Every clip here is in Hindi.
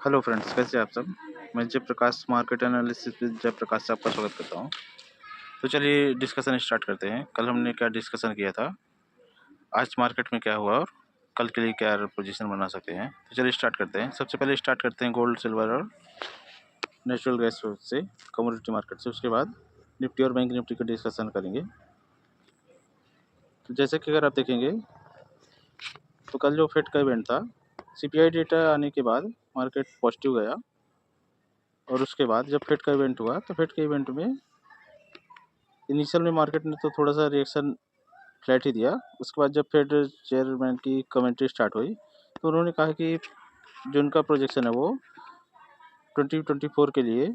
हेलो फ्रेंड्स, कैसे हैं आप सब। मैं Jayaprakash market analysis with Jayaprakash से आपका स्वागत करता हूं। तो चलिए डिस्कशन स्टार्ट करते हैं। कल हमने क्या डिस्कशन किया था, आज मार्केट में क्या हुआ और कल के लिए क्या पोजीशन बना सकते हैं। तो चलिए स्टार्ट करते हैं। सबसे पहले स्टार्ट करते हैं गोल्ड, सिल्वर और नेचुरल गैस से, कमोडिटी मार्केट से। उसके बाद निफ्टी और बैंक निफ्टी का डिस्कशन करेंगे। तो जैसे कि अगर आप देखेंगे तो कल जो फेड का इवेंट था, CPI डेटा आने के बाद मार्केट पॉजिटिव गया, और उसके बाद जब फेड का इवेंट हुआ तो फेड के इवेंट में इनिशियल में मार्केट ने तो थोड़ा सा रिएक्शन फ्लैट ही दिया। उसके बाद जब फेड चेयरमैन की कमेंट्री स्टार्ट हुई तो उन्होंने कहा कि जो उनका प्रोजेक्शन है वो 2024 के लिए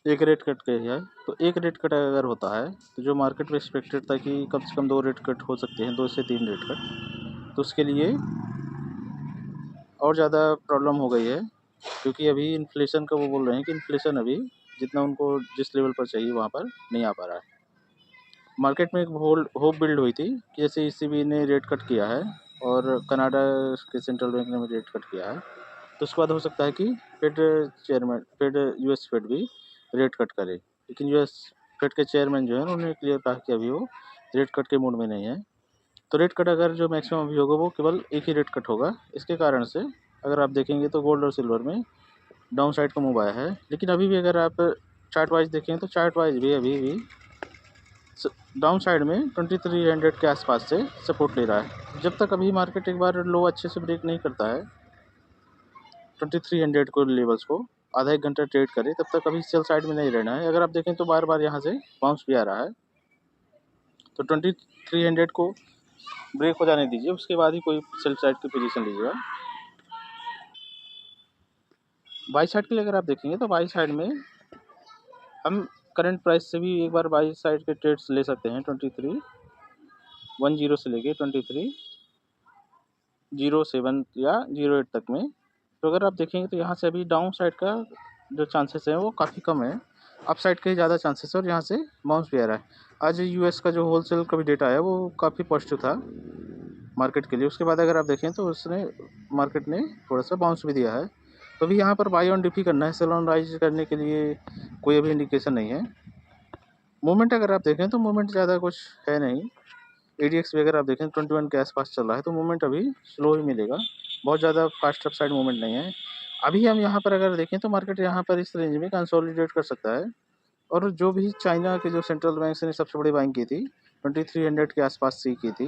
एक रेट कट के है। तो एक रेट कट अगर होता है तो जो मार्केट में एक्सपेक्टेड था कि कम से कम 2 रेट कट हो सकते हैं, 2 से 3 रेट कट, तो उसके लिए और ज़्यादा प्रॉब्लम हो गई है। क्योंकि अभी इन्फ्लेशन का वो बोल रहे हैं कि इन्फ्लेशन अभी जितना उनको जिस लेवल पर चाहिए वहाँ पर नहीं आ पा रहा है। मार्केट में एक होप बिल्ड हुई थी कि जैसे ECB ने रेट कट किया है और कनाडा के सेंट्रल बैंक ने भी रेट कट किया है, तो उसके बाद हो सकता है कि फेड US फेड भी रेट कट करे। लेकिन US फेड के चेयरमैन जो है उन्होंने क्लियर कहा कि अभी वो रेट कट के मूड में नहीं है। तो रेट कट अगर जो मैक्सिमम अभी होगा वो केवल एक ही रेट कट होगा। इसके कारण से अगर आप देखेंगे तो गोल्ड और सिल्वर में डाउन साइड का मूव आया है। लेकिन अभी भी अगर आप चार्ट वाइज देखें तो चार्ट वाइज भी अभी भी डाउन साइड में 2300 के आसपास से सपोर्ट ले रहा है। जब तक अभी मार्केट एक बार लो अच्छे से ब्रेक नहीं करता है 2300 को लेवल्स को, आधा एक घंटा ट्रेड करे, तब तक अभी सेल साइड में नहीं रहना है। अगर आप देखें तो बार बार यहाँ से बाउंस भी आ रहा है, तो 2300 को ब्रेक हो जाने दीजिए, उसके बाद ही कोई सेल साइड की पोजीशन लीजिएगा। बाई साइड के लिए अगर आप देखेंगे तो बाई साइड में हम करंट प्राइस से भी एक बार बाई साइड के ट्रेड्स ले सकते हैं 2310 से लेके 2307 या 08 तक में। तो अगर आप देखेंगे तो यहाँ से अभी डाउन साइड का जो चांसेस है वो काफ़ी कम है, अप साइड के ज़्यादा चांसेस है, और यहाँ से बाउंस भी आ रहा है। आज US का जो होलसेल का भी डेटा है वो काफ़ी पॉजिटिव था मार्केट के लिए। उसके बाद अगर आप देखें तो उसने मार्केट ने थोड़ा सा बाउंस भी दिया है। तो अभी यहाँ पर बाई ऑन डिप ही करना है, सेल ऑन राइज करने के लिए कोई अभी इंडिकेशन नहीं है। मूवमेंट अगर आप देखें तो मूवमेंट ज़्यादा कुछ है नहीं। ADX भी अगर आप देखें 21 के आसपास चल रहा है, तो मूवमेंट अभी स्लो ही मिलेगा, बहुत ज़्यादा फास्ट अप साइड मूवमेंट नहीं है। अभी हम यहाँ पर अगर देखें तो मार्केट यहाँ पर इस रेंज में कंसोलिडेट कर सकता है। और जो भी चाइना के जो सेंट्रल बैंक ने सबसे बड़ी बाइंग की थी 2300 के आसपास से की थी,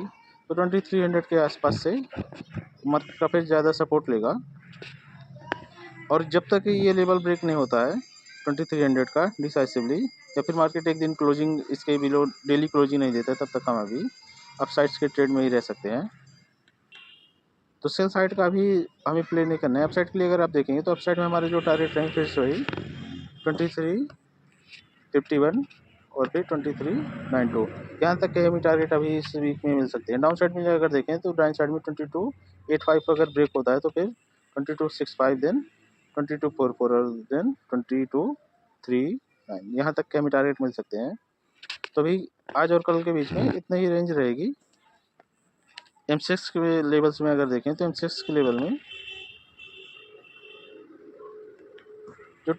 तो 2300 के आसपास से मार्केट काफ़ी ज़्यादा सपोर्ट लेगा। और जब तक ये लेवल ब्रेक नहीं होता है 2300 का डिसाइसिवली, या फिर मार्केट एक दिन क्लोजिंग इसके बिलो डेली क्लोजिंग नहीं देता है, तब तक हम अभी अपसाइड्स के ट्रेड में ही रह सकते हैं। तो सेल साइड का अभी हमें प्ले नहीं करना है। अपसाइड के लिए अगर आप देखेंगे तो अपसाइड में हमारे जो टारगेट रहेंगे फिर से वही 2351 और फिर 2392, यहाँ तक के हमें टारगेट अभी इस वीक में मिल सकते हैं। डाउन साइड में अगर देखें तो डाउन साइड में 2285 अगर ब्रेक होता है तो फिर 2265, देन 2244 और देन 2239, यहाँ तक के हमें टारगेट मिल सकते हैं। तो अभी आज और कल के बीच में इतना ही रेंज रहेगी। M6 के लेवल्स में अगर देखें तो M6 के लेवल में जो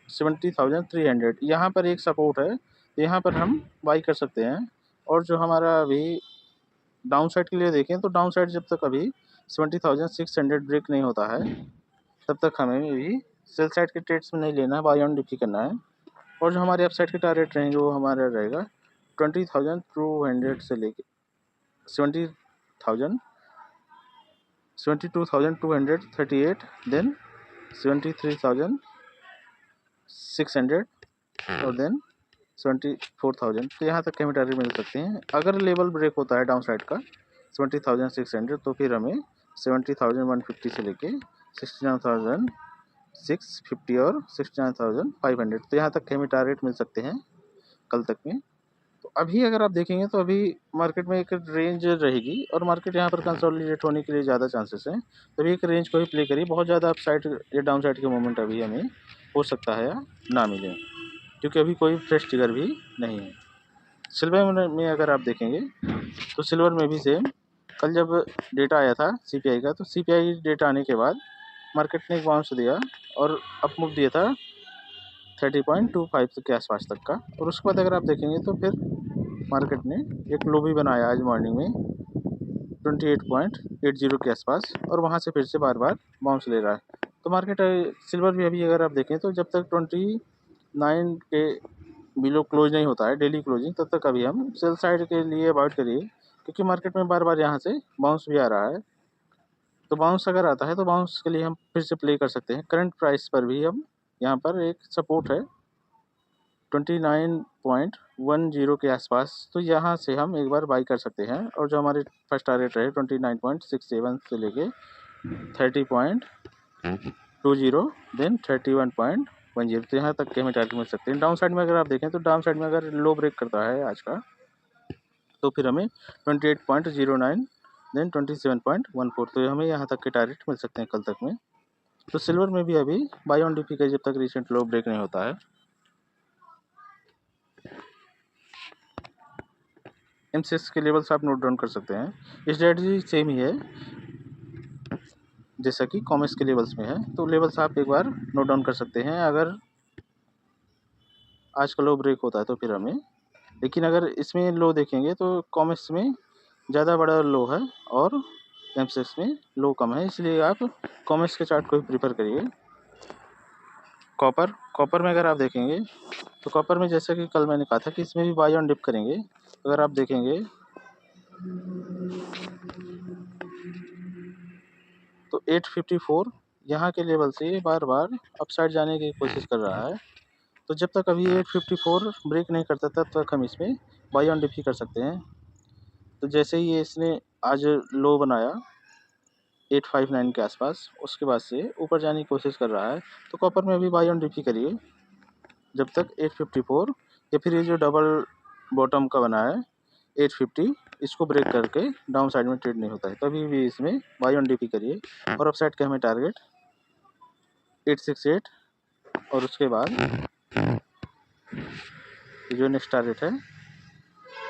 70,300 यहाँ पर एक सपोर्ट है, तो यहाँ पर हम बाई कर सकते हैं। और जो हमारा अभी डाउन साइड के लिए देखें तो डाउन साइड जब तक अभी 70,600 ब्रेक नहीं होता है तब तक हमें भी सेल साइड के ट्रेड्स में नहीं लेना है, बाई ऑन डिप करना है। और जो हमारे अप साइड के टारगेट रहेंगे वो हमारा रहेगा 20,200 से लेके 72,238, देन 73,600 और देन 74,000। तो यहाँ तक के हमें टारगेट मिल सकते हैं। अगर लेवल ब्रेक होता है डाउन साइड का 70,600, तो फिर हमें 70,150 से लेके 69,650 और 69,500, तो यहाँ तक के हमें टारगेट मिल सकते हैं कल तक में। तो अभी अगर आप देखेंगे तो अभी मार्केट में एक रेंज रहेगी और मार्केट यहाँ पर कंसोलिडेट होने के लिए ज़्यादा चांसेस हैं। तो अभी एक रेंज को ही प्ले करिए, बहुत ज़्यादा अप साइड या डाउन साइड के मोमेंट अभी हमें हो सकता है या ना मिले, क्योंकि अभी कोई फ्रेश ट्रिगर भी नहीं है। सिल्वर में अगर आप देखेंगे तो सिल्वर में भी सेम, कल जब डेटा आया था CPI का, तो CPI डेटा आने के बाद मार्केट ने एक बाउंस दिया और अप मूव दिया था 30.25 के आसपास तक का, और उसके बाद अगर आप देखेंगे तो फिर मार्केट ने एक लो भी बनाया आज मॉर्निंग में 28.80 के आसपास, और वहाँ से फिर से बार बार बाउंस ले रहा है। तो मार्केट सिल्वर भी अभी अगर आप देखें तो जब तक 29 के बिलो क्लोज नहीं होता है डेली क्लोजिंग, तब तक अभी हम सेल साइड के लिए अवॉइड करिए, क्योंकि मार्केट में बार बार यहाँ से बाउंस भी आ रहा है। तो बाउंस अगर आता है तो बाउंस के लिए हम फिर से प्ले कर सकते हैं। करंट प्राइस पर भी हम यहाँ पर एक सपोर्ट है 29.10 के आसपास, तो यहाँ से हम एक बार बाई कर सकते हैं। और जो हमारे फर्स्ट टारगेट रहे 29.67 से लेके 30.20 देन 31.10, तो यहाँ तक के हमें टारगेट मिल सकते हैं। डाउन साइड में अगर आप देखें तो डाउन साइड में अगर लो ब्रेक करता है आज का, तो फिर हमें 28.09 देन 27.14, तो हमें यहाँ तक के टारगेट मिल सकते हैं कल तक में। तो सिल्वर में भी अभी बाय ऑन डीपी का जब तक रिसेंट लो ब्रेक नहीं होता है। एमसीएक्स के लेवल्स आप नोट डाउन कर सकते हैं। स्ट्रेटजी सेम ही है जैसा कि कॉमर्स के लेवल्स में है, तो लेवल्स आप एक बार नोट डाउन कर सकते हैं अगर आज का लो ब्रेक होता है तो फिर हमें। लेकिन अगर इसमें लो देखेंगे तो कॉमर्स में ज़्यादा बड़ा लो है और एमसीएक्स में लो कम है, इसलिए आप कॉमर्स के चार्ट को ही प्रीफर करिए। कॉपर में अगर आप देखेंगे तो कॉपर में जैसा कि कल मैंने कहा था कि इसमें भी बाय ऑन डिप करेंगे। अगर आप देखेंगे तो 854 यहाँ के लेवल से बार बार अपसाइड जाने की कोशिश कर रहा है, तो जब तक अभी 854 ब्रेक नहीं करता तब तक हम इसमें बाय ऑन डिप ही कर सकते हैं। तो जैसे ही ये इसने आज लो बनाया 859 के आसपास, उसके बाद से ऊपर जाने की कोशिश कर रहा है, तो कॉपर में अभी बाय ऑन डिप ही करिए जब तक 854 या फिर ये जो डबल बॉटम का बना है 850 इसको ब्रेक करके डाउन साइड में ट्रेड नहीं होता है, तभी भी इसमें बाय ऑन डीपी करिए। और अप साइड के हमें टारगेट 868 और उसके बाद जो नेक्स्ट टारगेट है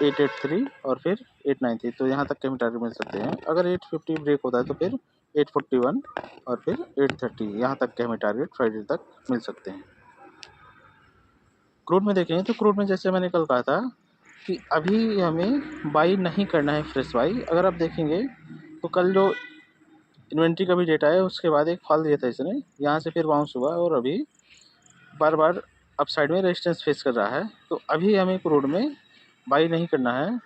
883 और फिर 893, तो यहाँ तक के हमें टारगेट मिल सकते हैं। अगर 850 ब्रेक होता है तो फिर 841 और फिर 830, यहाँ तक के हमें टारगेट फ्राइडे तक मिल सकते हैं। क्रूड में देखेंगे तो क्रूड में जैसे मैंने कल कहा था कि अभी हमें बाई नहीं करना है फ्रेश बाई। अगर आप देखेंगे तो कल जो इन्वेंट्री का भी डेटा है उसके बाद एक फॉल दिया था इसने, यहाँ से फिर बाउंस हुआ और अभी बार बार अप साइड में रेजिस्टेंस फेस कर रहा है, तो अभी हमें क्रूड में बाई नहीं करना है।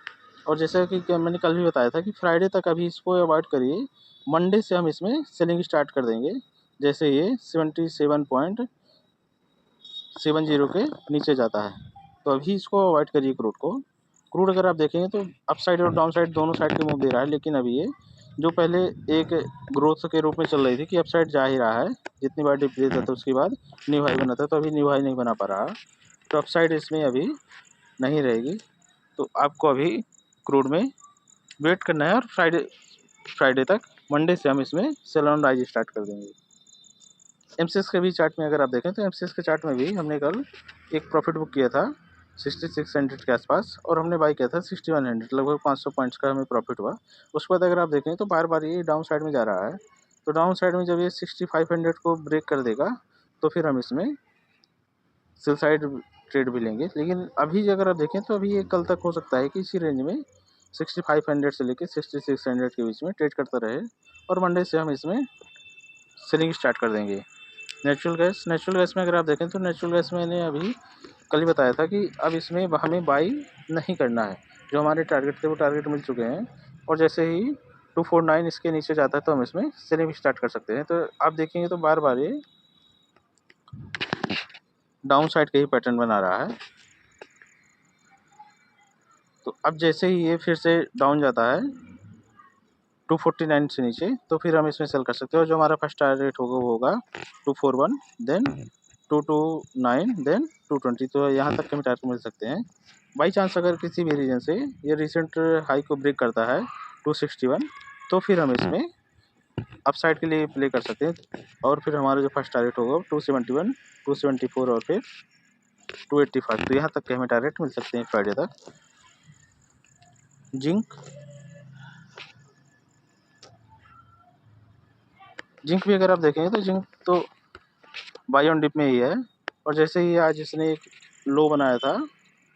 और जैसा कि मैंने कल भी बताया था कि फ्राइडे तक अभी इसको अवॉइड करिए, मंडे से हम इसमें सेलिंग स्टार्ट कर देंगे। जैसे ये 77.70 के नीचे जाता है तो अभी इसको अवॉइड करिए क्रूड को। क्रूड अगर आप देखेंगे तो अप साइड और डाउन साइड दोनों साइड के मूव दे रहा है, लेकिन अभी ये जो पहले एक ग्रोथ के रूप में चल रही थी कि अप साइड जा ही रहा है, जितनी बार डिप देता था उसके बाद न्यू हाई बना था, तो अभी न्यू हाई नहीं बना पा रहा, तो अप साइड इसमें अभी नहीं रहेगी। तो आपको अभी क्रूड में वेट करना है और फ्राइडे तक, मंडे से हम इसमें सेल ऑन राइज स्टार्ट कर देंगे। एमसीएक्स के भी चार्ट में अगर आप देखें तो एमसीएक्स के चार्ट में भी हमने कल एक प्रॉफिट बुक किया था 6600 के आसपास और हमने बाई किया था 6100, लगभग 500 पॉइंट्स का हमें प्रॉफिट हुआ। उसके बाद अगर आप देखें तो बार बार ये डाउन साइड में जा रहा है, तो डाउन साइड में जब ये 6500 को ब्रेक कर देगा तो फिर हम इसमें सेल साइड ट्रेड भी लेंगे। लेकिन अभी अगर आप देखें तो अभी ये कल तक हो सकता है कि इसी रेंज में 6500 से लेकर 6600 के बीच में ट्रेड करता रहे, और मंडे से हम इसमें सेलिंग स्टार्ट कर देंगे। नेचुरल गैस में अगर आप देखें तो नेचुरल गैस मैंने अभी कल ही बताया था कि अब इसमें हमें बाई नहीं करना है, जो हमारे टारगेट थे वो टारगेट मिल चुके हैं, और जैसे ही 249 इसके नीचे जाता है तो हम इसमें सेलिंग स्टार्ट कर सकते हैं। तो आप देखेंगे तो बार बार ये डाउन साइड के ही पैटर्न बना रहा है, तो अब जैसे ही ये फिर से डाउन जाता है 249 से नीचे तो फिर हम इसमें सेल कर सकते हैं, और जो हमारा फर्स्ट टारगेट होगा वो होगा 241 देन 229 देन 220, तो यहाँ तक के हम टारगेट मिल सकते हैं। बाई चांस अगर किसी भी रीजन से ये रिसेंट हाई को ब्रेक करता है 261, तो फिर हम इसमें अपसाइड के लिए प्ले कर सकते हैं, और फिर हमारा जो फर्स्ट टारगेट होगा 271 274 और फिर 285, तो यहाँ तक के हमें टारगेट मिल सकते हैं फ्राइडे तक। जिंक जिंक भी अगर आप देखेंगे तो जिंक तो बाई ऑन डिप में ही है, और जैसे ही आज इसने एक लो बनाया था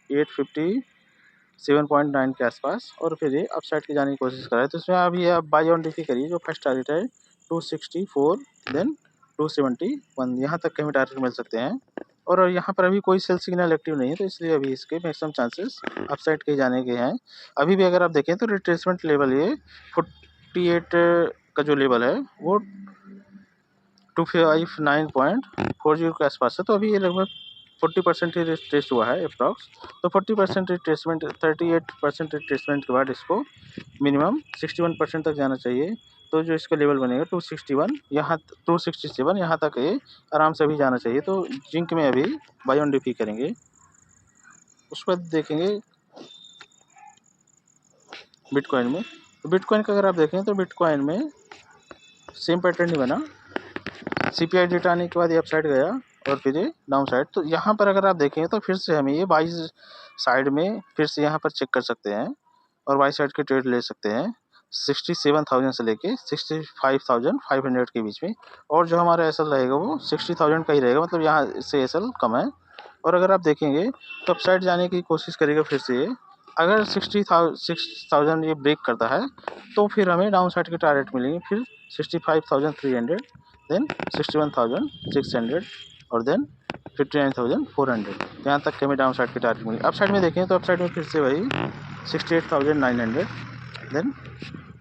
857.9 के आसपास, और फिर ये अपसाइड की जाने की कोशिश कर रहा है, तो इसमें अभी आप बाई ऑन डिप ही करिए। जो फर्स्ट टारगेट है 264, देन 271, यहाँ तक के हमें टारगेट मिल सकते हैं। और यहाँ पर अभी कोई सेल सिग्नल एक्टिव नहीं है, तो इसलिए अभी इसके मैक्सिमम चांसेस अपसाइड के जाने के हैं। अभी भी अगर आप देखें तो रिट्रेसमेंट लेवल ये 48 का जो लेवल है वो 259.40 के आसपास है, तो अभी ये लगभग 40% ही रिट्रेस हुआ है अप्रॉक्स। तो 40% रिट्रेसमेंट, 38% रिट्रेसमेंट के बाद इसको मिनिमम 61% तक जाना चाहिए। तो जो इसका लेवल बनेगा 261, यहाँ 267, यहाँ तक ये आराम से अभी जाना चाहिए। तो जिंक में अभी बाय ऑन डिप करेंगे। उसके बाद देखेंगे बिटकॉइन में। तो बिटकॉइन का अगर आप देखें तो बिटकॉइन में सेम पैटर्न ही बना। सीपीआई डेटा आने के बाद ये अपसाइड गया और फिर ये डाउन साइड। तो यहाँ पर अगर आप देखें तो फिर से हमें ये बाई साइड में फिर से यहाँ पर चेक कर सकते हैं और बाई साइड के ट्रेड ले सकते हैं 67,000 से लेके 65,500 के बीच में। और जो हमारा एसएल रहेगा वो 60,000 का ही रहेगा, मतलब यहाँ से एसएल कम है। और अगर आप देखेंगे तो अपसाइड जाने की कोशिश करेगा फिर से। अगर 60,000 ये ब्रेक करता है तो फिर हमें डाउन साइड के टारगेट मिलेंगे, फिर 65,300, देन 61,600 और देन 59,400। यहाँ तक के हमें डाउन साइड के टारगेट मिलेंगे। अप साइड में देखें तो अप साइड में फिर से वही 68,900, देन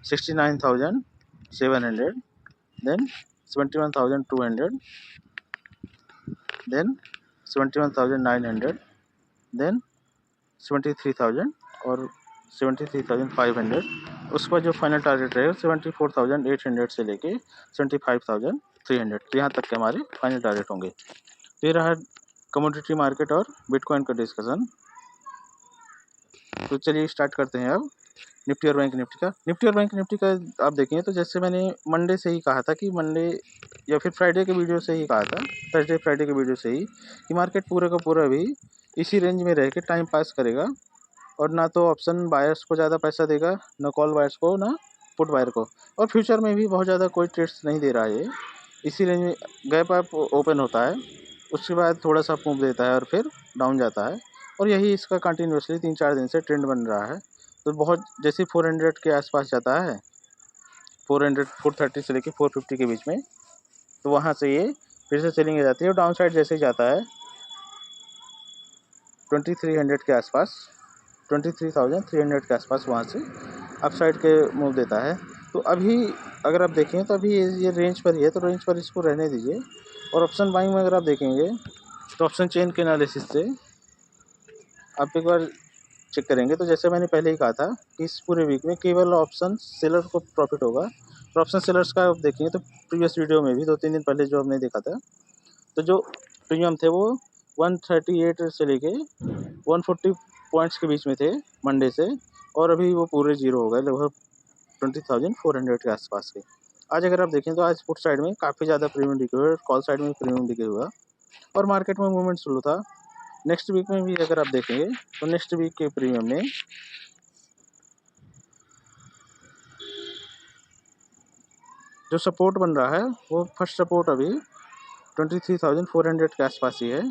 69,700, देन 71,200, देन 71,900, देन 73,000 और 73,500। उसके बाद जो फाइनल टारगेट रहेगा 74,800 से लेके 75,300, तो यहाँ तक के हमारे फाइनल टारगेट होंगे। तो ये रहा कमोडिटी मार्केट और बिटकॉइन का डिस्कशन। तो चलिए स्टार्ट करते हैं अब निफ्टी और बैंक निफ्टी का। निफ्टी और बैंक निफ्टी का आप देखेंगे तो जैसे मैंने मंडे से ही कहा था कि मंडे या फिर फ्राइडे के वीडियो से ही कहा था, थर्सडे फ्राइडे के वीडियो से ही, कि मार्केट पूरे का पूरा भी इसी रेंज में रह के टाइम पास करेगा, और ना तो ऑप्शन बायर्स को ज़्यादा पैसा देगा, ना कॉल बायर्स को, ना पुट बायर को। और फ्यूचर में भी बहुत ज़्यादा कोई ट्रेड्स नहीं दे रहा है। इसी रेंज में गैप अप ओपन होता है, उसके बाद थोड़ा सा मूव देता है और फिर डाउन जाता है, और यही इसका कंटिन्यूसली 3-4 दिन से ट्रेंड बन रहा है। तो बहुत जैसे 400 के आसपास जाता है, 430 से लेके 450 के बीच में, तो वहाँ से ये फिर से सेलिंग हो जाती है। और डाउन साइड जैसे ही जाता है 2300 के आसपास, 23,300 के आसपास, वहाँ से अपसाइड के मूव देता है। तो अभी अगर आप देखें तो अभी ये रेंज पर ही है, तो रेंज पर इसको रहने दीजिए। और ऑप्शन बाइंग में अगर आप देखेंगे तो ऑप्शन चेन के एनालिसिस से आप एक बार चेक करेंगे तो जैसे मैंने पहले ही कहा था कि इस पूरे वीक में केवल ऑप्शन सेलर को प्रॉफिट होगा। और ऑप्शन सेलर्स का आप देखेंगे तो प्रीवियस वीडियो में भी 2-3 दिन पहले जो हमने देखा था, तो जो प्रीमियम थे वो 138 से लेके 140 पॉइंट्स के बीच में थे मंडे से, और अभी वो पूरे जीरो हो गए, लगभग 20,400 के आसपास के। आज अगर आप देखें तो आज पुट साइड में काफ़ी ज़्यादा प्रीमियम दिखे हुए, कॉल साइड में प्रीमियम दिखे हुआ, और मार्केट में मूवमेंट शुरू था। नेक्स्ट वीक में भी अगर आप देखेंगे तो नेक्स्ट वीक के प्रीमियम में जो सपोर्ट बन रहा है वो फर्स्ट सपोर्ट अभी 23,400 के आसपास ही है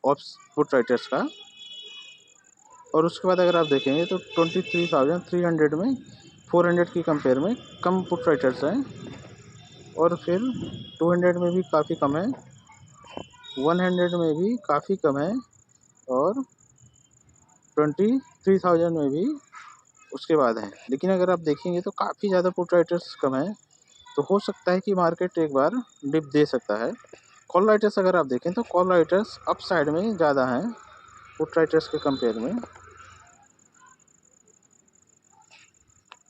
पुट राइटर्स का। और उसके बाद अगर आप देखेंगे तो 23,300 में 400 की कंपेयर में कम पुट राइटर्स हैं, और फिर 200 में भी काफ़ी कम है, 100 में भी काफ़ी कम है, और 23,000 में भी उसके बाद है। लेकिन अगर आप देखेंगे तो काफ़ी ज़्यादा पुट राइटर्स कम है, तो हो सकता है कि मार्केट एक बार डिप दे सकता है। कॉल राइटर्स अगर आप देखें तो कॉल राइटर्स अप साइड में ज़्यादा हैं पुट राइटर्स के कंपेयर में।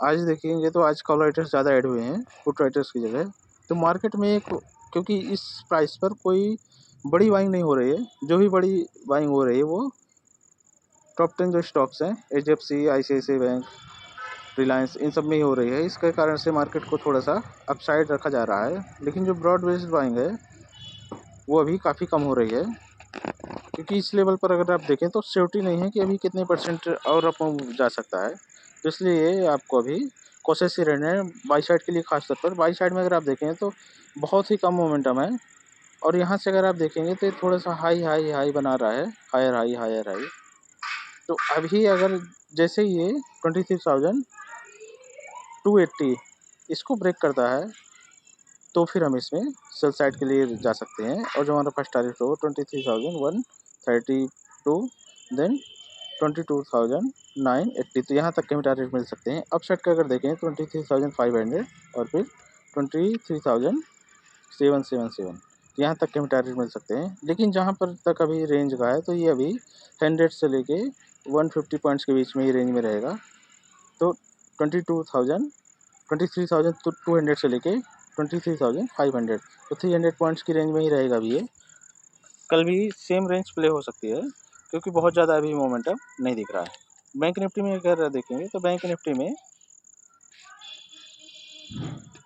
आज देखेंगे तो आज कॉल राइटर्स ज़्यादा ऐड हुए हैं पुट राइटर्स की जगह। तो मार्केट में क्योंकि इस प्राइस पर कोई बड़ी बाइंग नहीं हो रही है, जो भी बड़ी बाइंग हो रही है वो टॉप 10 जो स्टॉक्स हैं HDFC, ICICI बैंक, रिलायंस, इन सब में ही हो रही है। इसके कारण से मार्केट को थोड़ा सा अपसाइड रखा जा रहा है। लेकिन जो ब्रॉड बेस्ड बाइंग है वो अभी काफ़ी कम हो रही है, क्योंकि इस लेवल पर अगर आप देखें तो श्योरिटी नहीं है कि अभी कितने % और अप जा सकता है। तो इसलिए आपको अभी कोशिश ही रहने बाई साइड के लिए, खासतौर पर बाई साइड में अगर आप देखें तो बहुत ही कम मोमेंटम है। और यहाँ से अगर आप देखेंगे तो थोड़ा सा हाई हाई हाई बना रहा है, हायर हाई हायर हाई। तो अभी अगर जैसे ही ये 23,280 इसको ब्रेक करता है तो फिर हम इसमें सेल साइड के लिए जा सकते हैं। और जो हमारा फर्स्ट टारगेट हो 23,132, देन 22,980, तो यहाँ तक के हमें टारगेट मिल सकते हैं। अप साइड का अगर देखें 23,500 और फिर 23,777, यहाँ तक के हमें टारगेट मिल सकते हैं। लेकिन जहाँ पर तक अभी रेंज का है तो ये अभी 100 से लेके 150 पॉइंट्स के बीच में ही रेंज में रहेगा। तो 23,200 से लेके 23,500, तो 300 पॉइंट्स की रेंज में ही रहेगा अभी ये। कल भी सेम रेंज प्ले हो सकती है क्योंकि बहुत ज़्यादा अभी मोमेंटम नहीं दिख रहा है। बैंक निफ्टी में अगर देखेंगे तो बैंक निफ्टी में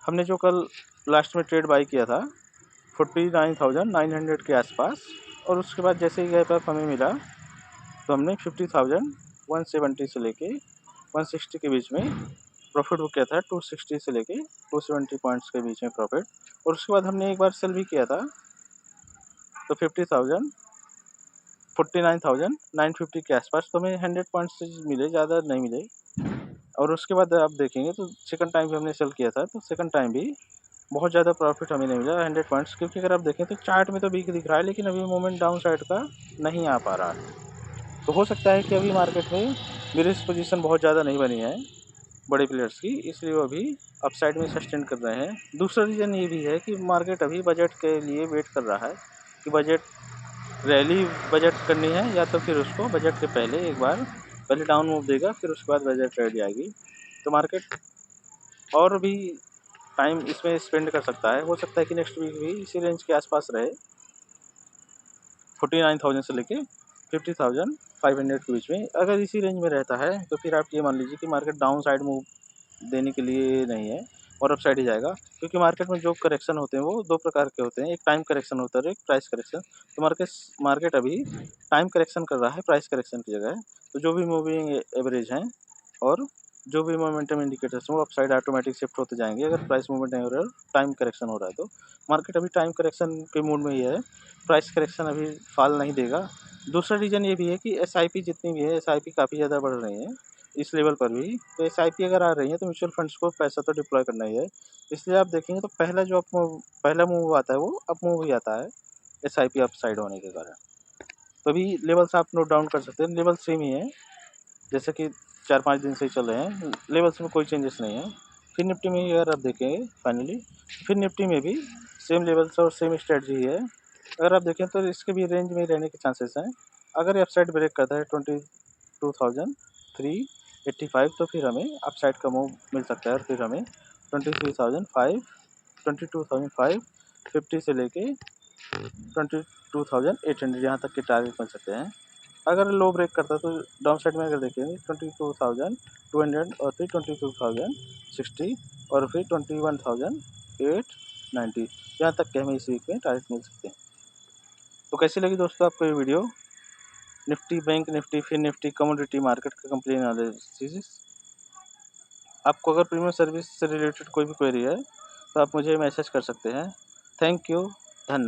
हमने जो कल लास्ट में ट्रेड बाई किया था 49,900 के आसपास, और उसके बाद जैसे ही गैप अप हमें मिला तो हमने 50,170 से लेके 160 के बीच में प्रॉफिट बुक किया था। 260 से लेके 270 पॉइंट्स के बीच में प्रॉफिट। और उसके बाद हमने एक बार सेल भी किया था तो 49,950 के आसपास, तो हमें 100 पॉइंट्स मिले, ज़्यादा नहीं मिले। और उसके बाद आप देखेंगे तो सेकंड टाइम भी हमने सेल किया था तो सेकंड टाइम भी बहुत ज़्यादा प्रॉफिट हमें नहीं मिला 100 पॉइंट्स, क्योंकि अगर आप देखें तो चार्ट में तो वीक दिख रहा है लेकिन अभी मोमेंट डाउन साइड का नहीं आ पा रहा है। तो हो सकता है कि अभी मार्केट में बेरिश पोजीशन बहुत ज़्यादा नहीं बनी है बड़े प्लेयर्स की, इसलिए वो अभी अपसाइड में सस्टेन कर रहे हैं। दूसरा रीज़न ये भी है कि मार्केट अभी बजट के लिए वेट कर रहा है कि बजट रैली बजट करनी है या तो फिर उसको बजट के पहले एक बार पहले डाउन मूव देगा, फिर उसके बाद बजट रैली आएगी। तो मार्केट और भी टाइम इसमें स्पेंड कर सकता है। हो सकता है कि नेक्स्ट वीक भी इसी रेंज के आसपास रहे, 49,000 से लेके 50,500 के बीच में। अगर इसी रेंज में रहता है तो फिर आप ये मान लीजिए कि मार्केट डाउन साइड मूव देने के लिए नहीं है और अप साइड ही जाएगा, क्योंकि मार्केट में जो करेक्शन होते हैं वो दो प्रकार के होते हैं, एक टाइम करेक्शन होता है, एक प्राइस करेक्शन। तो मार्केट अभी टाइम करेक्शन कर रहा है प्राइस करेक्शन की जगह। तो जो भी मूविंग एवरेज हैं और जो भी मोमेंटम इंडिकेटर्स हैं वो अप साइड ऑटोमेटिक शिफ्ट होते जाएंगे अगर प्राइस मूवमेंट नहीं हो रहा है, टाइम करेक्शन हो रहा है। तो मार्केट अभी टाइम करेक्शन के मूड में ही है, प्राइस करेक्शन अभी फॉल नहीं देगा। दूसरा रीज़न ये भी है कि एसआईपी जितनी भी है, एसआईपी काफ़ी ज़्यादा बढ़ रही है इस लेवल पर भी। तो एसआईपी अगर आ रही है तो म्यूचुअल फंड्स को पैसा तो डिप्लॉय करना ही है। इसलिए आप देखेंगे तो पहला मूव आता है वो अप मूव ही आता है एसआईपी अप साइड होने के कारण। तो अभी लेवल्स आप नोट डाउन कर सकते हैं, लेवल सेम ही है जैसे कि 4-5 दिन से ही चल रहे हैं, लेवल्स में कोई चेंजेस नहीं है। फिर निफ्टी में अगर आप देखेंगे फाइनली, फिर निफ्टी में भी सेम लेवल्स और सेम स्ट्रेटजी है। अगर आप देखें तो इसके भी रेंज में रहने के चांसेस हैं। अगर ये अपसाइड ब्रेक करता है 22,385 तो फिर हमें अपसाइड का मूव मिल सकता है और फिर हमें 22,550 से लेके 22,800 यहाँ तक के टारगेट मिल सकते हैं। अगर लो ब्रेक करता है तो डाउन साइड में अगर देखेंगे 22,200 और फिर 22,060 और फिर 21,890, यहाँ तक के हमें इस वीक में टारगेट मिल सकते हैं। तो कैसी लगी दोस्तों आपको ये वीडियो, निफ्टी, बैंक निफ्टी, फिर निफ्टी, कमोडिटी मार्केट का कंप्लीट एनालिसिस। आपको अगर प्रीमियम सर्विस से रिलेटेड कोई भी क्वेरी है तो आप मुझे मैसेज कर सकते हैं। थैंक यू, धन्यवाद।